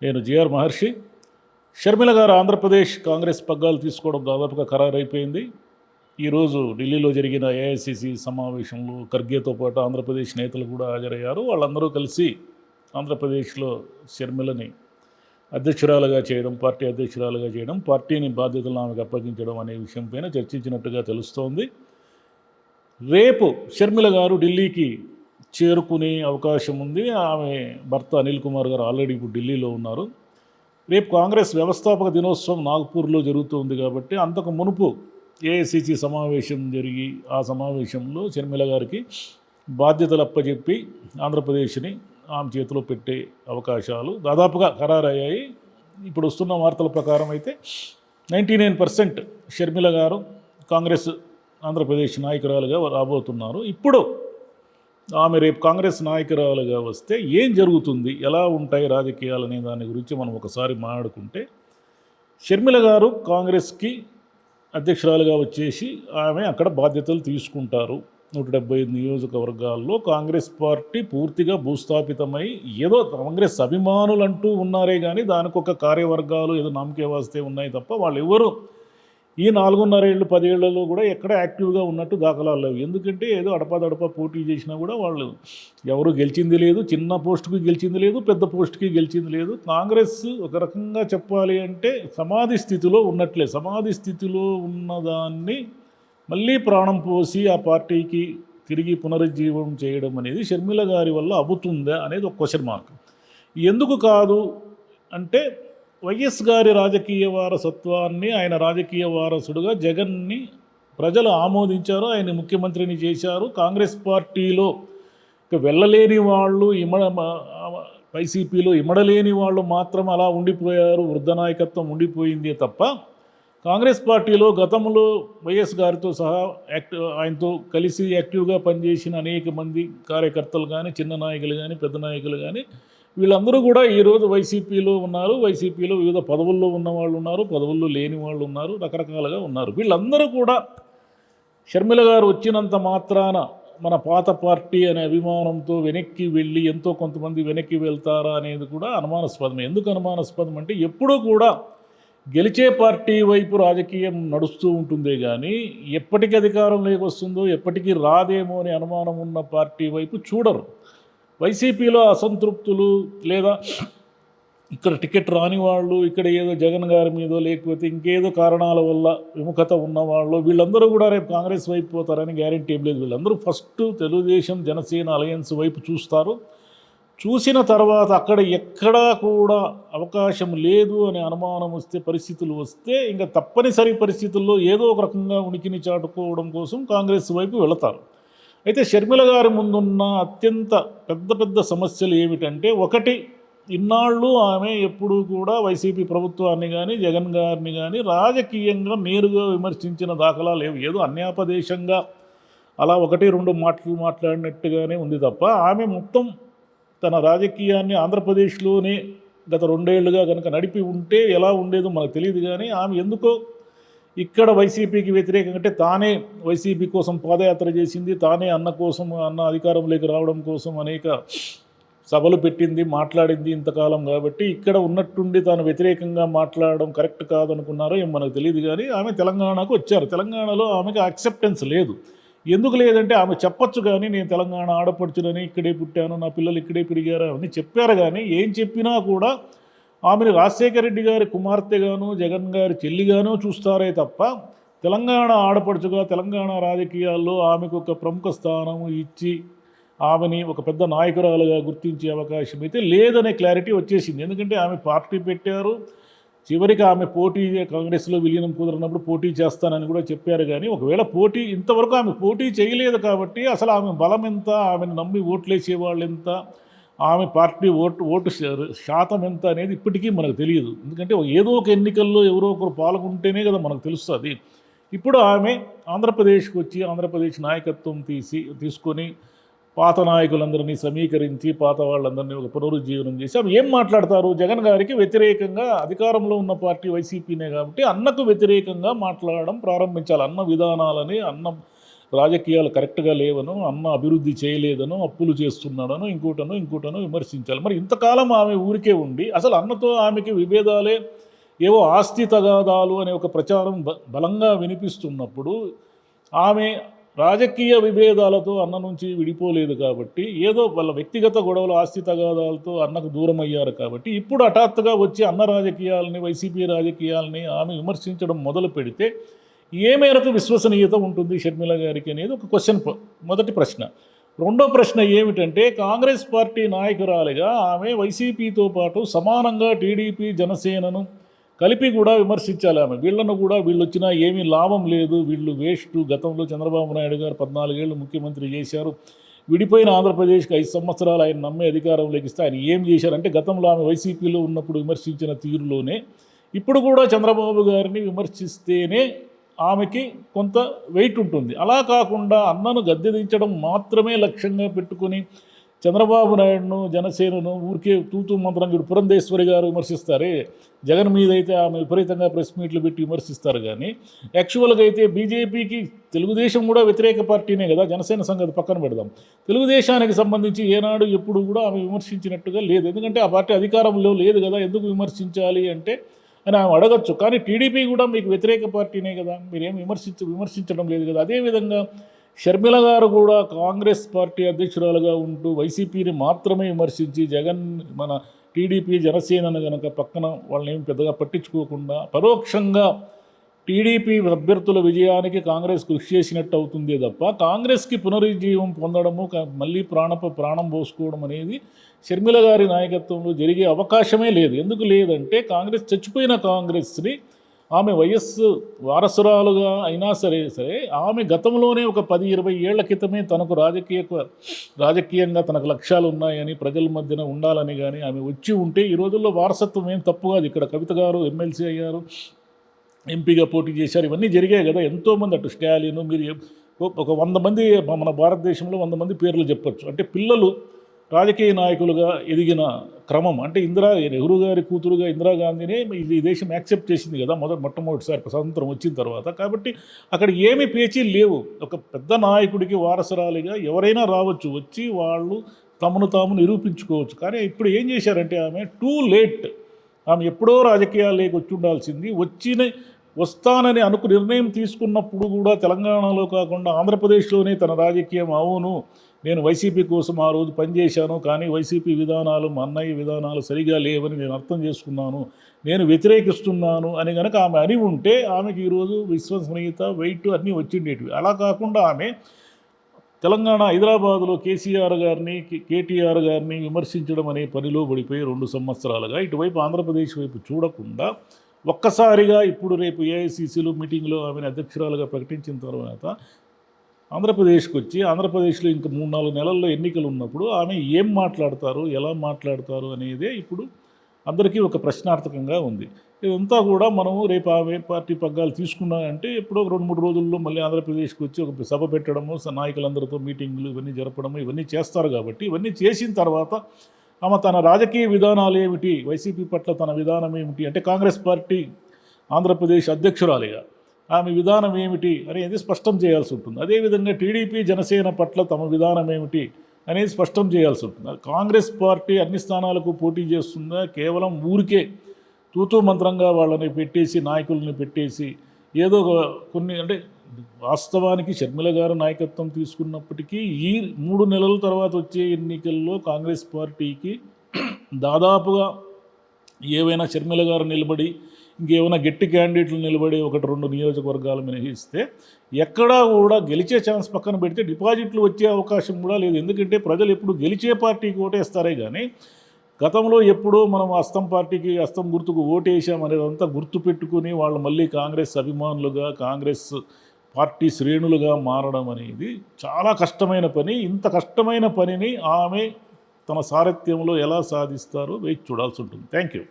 నేను జిఆర్ మహర్షి. షర్మిల గారు ఆంధ్రప్రదేశ్ కాంగ్రెస్ పగ్గాలు తీసుకోవడం దాదాపుగా ఖరారైపోయింది. ఈరోజు ఢిల్లీలో జరిగిన ఏఐసిసి సమావేశంలో ఖర్గేతో పాటు ఆంధ్రప్రదేశ్ నేతలు కూడా హాజరయ్యారు. వాళ్ళందరూ కలిసి ఆంధ్రప్రదేశ్లో షర్మిలని అధ్యక్షురాలుగా చేయడం, పార్టీ అధ్యక్షురాలుగా చేయడం, పార్టీని బాధ్యతలను ఆమెకు అప్పగించడం అనే విషయంపైన చర్చించినట్టుగా తెలుస్తోంది. రేపు షర్మిల గారు ఢిల్లీకి చేరుకునే అవకాశం ఉంది. ఆమె భర్త అనిల్ కుమార్ గారు ఆల్రెడీ ఇప్పుడు ఢిల్లీలో ఉన్నారు. రేపు కాంగ్రెస్ వ్యవస్థాపక దినోత్సవం నాగ్పూర్లో జరుగుతుంది కాబట్టి అంతకు మునుపు ఏఐసిసి సమావేశం జరిగి ఆ సమావేశంలో షర్మిల గారికి బాధ్యతలు అప్పచెప్పి ఆంధ్రప్రదేశ్ని ఆమె చేతిలో పెట్టే అవకాశాలు దాదాపుగా ఖరారయ్యాయి. ఇప్పుడు వస్తున్న వార్తల ప్రకారం అయితే 99% షర్మిల గారు కాంగ్రెస్ ఆంధ్రప్రదేశ్ నాయకురాలుగా రాబోతున్నారు. ఇప్పుడు ఆమె రేపు కాంగ్రెస్ నాయకురాలుగా వస్తే ఏం జరుగుతుంది, ఎలా ఉంటాయి రాజకీయాలు అనే దాని గురించి మనం ఒకసారి మాట్లాడుకుంటే, షర్మిల గారు కాంగ్రెస్కి అధ్యక్షురాలుగా వచ్చేసి ఆమె అక్కడ బాధ్యతలు తీసుకుంటారు. 175 నియోజకవర్గాల్లో కాంగ్రెస్ పార్టీ పూర్తిగా భూస్థాపితమై ఏదో కాంగ్రెస్ అభిమానులు అంటూ ఉన్నారే కానీ దానికి ఒక కార్యవర్గాలు ఏదో నామకే వాస్తే ఉన్నాయి తప్ప వాళ్ళు ఎవరు ఈ 4.5 ఏళ్ళు 10 ఏళ్లలో కూడా ఎక్కడ యాక్టివ్గా ఉన్నట్టు దాఖలాలు లేవు. ఎందుకంటే ఏదో అడపాదడపా పోటీ చేసినా కూడా వాళ్ళు ఎవరు గెలిచింది లేదు, చిన్న పోస్టుకి గెలిచింది లేదు, పెద్ద పోస్టుకి గెలిచింది లేదు. కాంగ్రెస్ ఒక రకంగా చెప్పాలి అంటే సమాధి స్థితిలో ఉన్నట్లే. సమాధి స్థితిలో ఉన్నదాన్ని మళ్ళీ ప్రాణం పోసి ఆ పార్టీకి తిరిగి పునరుజ్జీవం చేయడం అనేది షర్మిల గారి వల్ల అవుతుందా అనేది ఒక క్వశ్చన్ మార్క్. ఎందుకు కాదు అంటే వైఎస్ గారి రాజకీయ వారసత్వాన్ని, ఆయన రాజకీయ వారసుడుగా జగన్ని ప్రజలు ఆమోదించారు, ఆయన ముఖ్యమంత్రిని చేశారు. కాంగ్రెస్ పార్టీలో వెళ్ళలేని వాళ్ళు వైసీపీలో ఇమడలేని వాళ్ళు మాత్రం అలా ఉండిపోయారు, వృద్ధ నాయకత్వం ఉండిపోయిందే తప్ప కాంగ్రెస్ పార్టీలో గతంలో వైఎస్ గారితో సహా ఆయనతో కలిసి యాక్టివ్గా పనిచేసిన అనేక మంది కార్యకర్తలు కానీ, చిన్న నాయకులు కానీ, పెద్ద నాయకులు కానీ వీళ్ళందరూ కూడా ఈరోజు వైసీపీలో ఉన్నారు. వైసీపీలో వివిధ పదవుల్లో ఉన్న వాళ్ళు ఉన్నారు, పదవుల్లో లేని వాళ్ళు ఉన్నారు, రకరకాలుగా ఉన్నారు. వీళ్ళందరూ కూడా షర్మిల గారు వచ్చినంత మాత్రాన మన పాత పార్టీ అనే అభిమానంతో వెనక్కి వెళ్ళి ఎంతో కొంతమంది వెనక్కి వెళ్తారా అనేది కూడా అనుమానాస్పదం. ఎందుకు అనుమానాస్పదం అంటే ఎప్పుడూ కూడా గెలిచే పార్టీ వైపు రాజకీయం నడుస్తూ ఉంటుందే కానీ ఎప్పటికి అధికారం లేకొస్తుందో ఎప్పటికీ రాదేమో అనే అనుమానం ఉన్న పార్టీ వైపు చూడరు. వైసీపీలో అసంతృప్తులు లేదా ఇక్కడ టికెట్ రాని వాళ్ళు, ఇక్కడ ఏదో జగన్ గారి మీదో లేకపోతే ఇంకేదో కారణాల వల్ల విముఖత ఉన్నవాళ్ళు వీళ్ళందరూ కూడా రేపు కాంగ్రెస్ వైపు పోతారని గ్యారెంటీ ఏం లేదు. వీళ్ళందరూ ఫస్ట్ తెలుగుదేశం జనసేన అలయన్స్ వైపు చూస్తారు. చూసిన తర్వాత అక్కడ ఎక్కడా కూడా అవకాశం లేదు అనే అనుమానం వస్తే, పరిస్థితులు వస్తే ఇంకా తప్పనిసరి పరిస్థితుల్లో ఏదో ఒక రకంగా ఉనికిని చాటుకోవడం కోసం కాంగ్రెస్ వైపు వెళతారు. అయితే షర్మిల గారి ముందున్న అత్యంత పెద్ద సమస్యలు ఏమిటంటే, ఒకటి, ఇన్నాళ్ళు ఆమె ఎప్పుడూ కూడా వైసీపీ ప్రభుత్వాన్ని కానీ జగన్ గారిని కానీ రాజకీయంగా నేరుగా విమర్శించిన దాఖలా లేవు. ఏదో అన్యాపదేశంగా అలా 1-2 మాటలు మాట్లాడినట్టుగానే ఉంది తప్ప ఆమె మొత్తం తన రాజకీయాన్ని ఆంధ్రప్రదేశ్లోనే గత 2 ఏళ్లుగా కనుక నడిపి ఉంటే ఎలా ఉండేదో మనకు తెలియదు. కానీ ఆమె ఎందుకో ఇక్కడ వైసీపీకి వ్యతిరేకంగా అంటే తానే వైసీపీ కోసం పాదయాత్ర చేసింది, తానే అన్న కోసం, అన్న అధికారంలోకి రావడం కోసం అనేక సభలు పెట్టింది, మాట్లాడింది ఇంతకాలం. కాబట్టి ఇక్కడ ఉన్నట్టుండి తాను వ్యతిరేకంగా మాట్లాడడం కరెక్ట్ కాదనుకున్నారో ఏం మనకు తెలియదు. కానీ ఆమె తెలంగాణకు వచ్చారు. తెలంగాణలో ఆమెకు యాక్సెప్టెన్స్ లేదు. ఎందుకు లేదంటే ఆమె చెప్పచ్చు కానీ నేను తెలంగాణ ఆడపడుచునని, ఇక్కడే పుట్టాను, నా పిల్లలు ఇక్కడే పెరిగారు అని చెప్పారు. కానీ ఏం చెప్పినా కూడా ఆమెను రాజశేఖర రెడ్డి గారి కుమార్తెగాను, జగన్ గారి చెల్లిగానూ చూస్తారే తప్ప తెలంగాణ ఆడపడుచుగా తెలంగాణ రాజకీయాల్లో ఆమెకు ఒక ప్రముఖ స్థానం ఇచ్చి ఆమెని ఒక పెద్ద నాయకురాలుగా గుర్తించే అవకాశం అయితే లేదనే క్లారిటీ వచ్చేసింది. ఎందుకంటే ఆమె పార్టీ పెట్టారు, చివరికి ఆమె పోటీ కాంగ్రెస్లో విలీనం కుదరనప్పుడు పోటీ చేస్తానని కూడా చెప్పారు. కానీ ఒకవేళ పోటీ ఇంతవరకు ఆమె పోటీ చేయలేదు కాబట్టి అసలు ఆమె బలం ఎంత, ఆమెను నమ్మి ఓట్లేసే వాళ్ళు ఎంత, ఆమె పార్టీ ఓటు శాతం ఎంత అనేది ఇప్పటికీ మనకు తెలియదు. ఎందుకంటే ఏదో ఒక ఎన్నికల్లో ఎవరో ఒకరు పాల్గొంటేనే కదా మనకు తెలుస్తుంది. ఇప్పుడు ఆమె ఆంధ్రప్రదేశ్కి వచ్చి ఆంధ్రప్రదేశ్ నాయకత్వం తీసుకొని పాత నాయకులందరినీ సమీకరించి పాత వాళ్ళందరినీ ఒక పునరుజ్జీవనం చేసి ఆమె ఏం మాట్లాడతారు, జగన్ గారికి వ్యతిరేకంగా అధికారంలో ఉన్న పార్టీ వైసీపీనే కాబట్టి అన్నకు వ్యతిరేకంగా మాట్లాడడం ప్రారంభించాలి. అన్న విధానాలని, అన్న రాజకీయాలు కరెక్ట్గా లేవనో, అన్న అభివృద్ధి చేయలేదనో, అప్పులు చేస్తున్నాడనో, ఇంకోటనో విమర్శించాలి. మరి ఇంతకాలం ఆమె ఊరికే ఉండి అసలు అన్నతో ఆమెకి విభేదాలే, ఏవో ఆస్తి తగాదాలు అనే ఒక ప్రచారం బలంగా వినిపిస్తున్నప్పుడు ఆమె రాజకీయ విభేదాలతో అన్న నుంచి విడిపోలేదు కాబట్టి, ఏదో వాళ్ళ వ్యక్తిగత గొడవలు, ఆస్తి తగాదాలతో అన్నకు దూరం అయ్యారు కాబట్టి, ఇప్పుడు హఠాత్తుగా వచ్చి అన్న రాజకీయాలని, వైసీపీ రాజకీయాలని ఆమె విమర్శించడం మొదలు పెడితే ఏ మేరకు విశ్వసనీయత ఉంటుంది షర్మిల గారికి అనేది ఒక క్వశ్చన్, మొదటి ప్రశ్న. రెండో ప్రశ్న ఏమిటంటే, కాంగ్రెస్ పార్టీ నాయకురాలిగా ఆమె వైసీపీతో పాటు సమానంగా టీడీపీ, జనసేనను కలిపి కూడా విమర్శించాలి. ఆమె వీళ్ళను కూడా వీళ్ళు వచ్చినా ఏమీ లాభం లేదు, వీళ్ళు వేస్ట్, గతంలో చంద్రబాబు నాయుడు గారు 14 ఏళ్ళు ముఖ్యమంత్రి చేశారు, విడిపోయిన ఆంధ్రప్రదేశ్కి 5 సంవత్సరాలు ఆయన నమ్మే అధికారంలోకి ఇస్తే ఆయన ఏం చేశారంటే, గతంలో ఆమె వైసీపీలో ఉన్నప్పుడు విమర్శించిన తీరులోనే ఇప్పుడు కూడా చంద్రబాబు గారిని విమర్శిస్తేనే ఆమెకి కొంత వెయిట్ ఉంటుంది. అలా కాకుండా అన్నను గద్దెదించడం మాత్రమే లక్ష్యంగా పెట్టుకుని చంద్రబాబు నాయుడును, జనసేనను ఊరికే తూతూ మంత్రంగా పురంధేశ్వరి గారు విమర్శిస్తారే, జగన్ మీద అయితే ఆమె విపరీతంగా ప్రెస్ మీట్లు పెట్టి విమర్శిస్తారు. కానీ యాక్చువల్గా అయితే బీజేపీకి తెలుగుదేశం కూడా వ్యతిరేక పార్టీనే కదా, జనసేన సంగతి పక్కన పెడదాం. తెలుగుదేశానికి సంబంధించి ఏనాడు ఎప్పుడు కూడా ఆమె విమర్శించినట్టుగా లేదు. ఎందుకంటే ఆ పార్టీ అధికారంలో లేదు కదా, ఎందుకు విమర్శించాలి అంటే అని ఆమె అడగచ్చు. కానీ టీడీపీ కూడా మీకు వ్యతిరేక పార్టీనే కదా, మీరేం విమర్శించడం లేదు కదా. అదేవిధంగా షర్మిల గారు కూడా కాంగ్రెస్ పార్టీ అధ్యక్షురాలుగా ఉంటూ వైసీపీని మాత్రమే విమర్శించి జగన్ మన టీడీపీ, జనసేనను కనుక పక్కన వాళ్ళని ఏం పెద్దగా పట్టించుకోకుండా పరోక్షంగా టీడీపీ అభ్యర్థుల విజయానికి కాంగ్రెస్ కృషి చేసినట్టు అవుతుంది తప్ప, కాంగ్రెస్కి పునరుజ్జీవం పొందడము, మళ్ళీ ప్రాణం పోసుకోవడం అనేది షర్మిల గారి నాయకత్వంలో జరిగే అవకాశమే లేదు. ఎందుకు లేదంటే, చచ్చిపోయిన కాంగ్రెస్ని ఆమె వయస్సు వారసురాలుగా అయినా సరే ఆమె గతంలోనే ఒక 10-20 ఏళ్ల క్రితమే తనకు రాజకీయంగా తనకు లక్ష్యాలు ఉన్నాయని, ప్రజల మధ్యన ఉండాలని కానీ ఆమె వచ్చి ఉంటే ఈ రోజుల్లో వారసత్వం ఏం తప్పు కాదు. ఇక్కడ కవిత గారు ఎమ్మెల్సీ అయ్యారు, ఎంపీగా పోటీ చేశారు, ఇవన్నీ జరిగాయి కదా. ఎంతోమంది అటు స్టాలిన్, మీరు ఒక 100 మంది మన భారతదేశంలో 100 మంది పేర్లు చెప్పచ్చు. అంటే పిల్లలు రాజకీయ నాయకులుగా ఎదిగిన క్రమం అంటే నెహ్రూ గారి కూతురుగా ఇందిరాగాంధీనే ఈ దేశం యాక్సెప్ట్ చేసింది కదా మొట్టమొదటిసారి స్వతంత్రం వచ్చిన తర్వాత. కాబట్టి అక్కడ ఏమీ పేచీలు లేవు. ఒక పెద్ద నాయకుడికి వారసురాలిగా ఎవరైనా రావచ్చు, వచ్చి వాళ్ళు తమను తాము నిరూపించుకోవచ్చు. కానీ ఇప్పుడు ఏం చేశారంటే, ఆమె టూ లేట్, ఆమె ఎప్పుడో రాజకీయాల్లోకి వచ్చి ఉండాల్సింది, వస్తానని నిర్ణయం తీసుకున్నప్పుడు కూడా తెలంగాణలో కాకుండా ఆంధ్రప్రదేశ్లోనే తన రాజకీయం, అవును నేను వైసీపీ కోసం ఆ రోజు పనిచేశాను, కానీ వైసీపీ విధానాలు, మా అన్నయ్య విధానాలు సరిగా లేవని నేను అర్థం చేసుకున్నాను, నేను వ్యతిరేకిస్తున్నాను అని కనుక ఆమె అని ఉంటే ఆమెకి ఈరోజు విశ్వసనీయత, వెయిట్ అన్నీ వచ్చిండేటివి. అలా కాకుండా ఆమె తెలంగాణ హైదరాబాదులో కేసీఆర్ గారిని, కేటీఆర్ గారిని విమర్శించడం అనే పనిలో పడిపోయి 2 సంవత్సరాలుగా ఇటువైపు ఆంధ్రప్రదేశ్ వైపు చూడకుండా ఒక్కసారిగా ఇప్పుడు రేపు ఏఐసీసీలో మీటింగ్లో ఆమెను అధ్యక్షురాలుగా ప్రకటించిన తర్వాత ఆంధ్రప్రదేశ్కి వచ్చి, ఆంధ్రప్రదేశ్లో ఇంకా 3-4 నెలల్లో ఎన్నికలు ఉన్నప్పుడు ఆమె ఏం మాట్లాడతారు, ఎలా మాట్లాడతారు అనేదే ఇప్పుడు అందరికీ ఒక ప్రశ్నార్థకంగా ఉంది. ఇదంతా కూడా మనము రేపు ఆమె పార్టీ పగ్గాలు తీసుకున్నామంటే ఎప్పుడో 2-3 రోజుల్లో మళ్ళీ ఆంధ్రప్రదేశ్కి వచ్చి ఒక సభ పెట్టడము, నాయకులందరితో మీటింగులు ఇవన్నీ జరపడము, ఇవన్నీ చేస్తారు. కాబట్టి ఇవన్నీ చేసిన తర్వాత ఆమె తన రాజకీయ విధానాలు ఏమిటి, వైసీపీ పట్ల తన విధానం ఏమిటి, అంటే కాంగ్రెస్ పార్టీ ఆంధ్రప్రదేశ్ అధ్యక్షురాలిగా ఆమె విధానం ఏమిటి అనేది స్పష్టం చేయాల్సి ఉంటుంది. అదేవిధంగా టీడీపీ, జనసేన పట్ల తమ విధానం ఏమిటి అనేది స్పష్టం చేయాల్సి ఉంటుంది. కాంగ్రెస్ పార్టీ అన్ని స్థానాలకు పోటీ చేస్తుందా, కేవలం ఊరికే తూతూ మంత్రంగా వాళ్ళని పెట్టేసి, నాయకుల్ని పెట్టేసి ఏదో కొన్ని, అంటే వాస్తవానికి షర్మిల గారు నాయకత్వం తీసుకున్నప్పటికీ ఈ 3 నెలల తర్వాత వచ్చే ఎన్నికల్లో కాంగ్రెస్ పార్టీకి దాదాపుగా ఏవైనా షర్మిల గారు నిలబడి ఇంకేమైనా గట్టి క్యాండిడేట్లు నిలబడి 1-2 నియోజకవర్గాలు మినహిస్తే ఎక్కడా కూడా గెలిచే ఛాన్స్ పక్కన పెడితే డిపాజిట్లు వచ్చే అవకాశం కూడా లేదు. ఎందుకంటే ప్రజలు ఎప్పుడు గెలిచే పార్టీకి ఓటేస్తారే కానీ గతంలో ఎప్పుడో మనం హస్తం పార్టీకి, హస్తం గుర్తుకు ఓటేసాం అనేదంతా గుర్తు పెట్టుకుని వాళ్ళు మళ్ళీ కాంగ్రెస్ అభిమానులుగా, కాంగ్రెస్ పార్టీ శ్రేణులుగా మారడం అనేది చాలా కష్టమైన పని. ఇంత కష్టమైన పనిని ఆమె తన సారథ్యంలో ఎలా సాధిస్తారో వేచి చూడాల్సి ఉంటుంది. Thank you.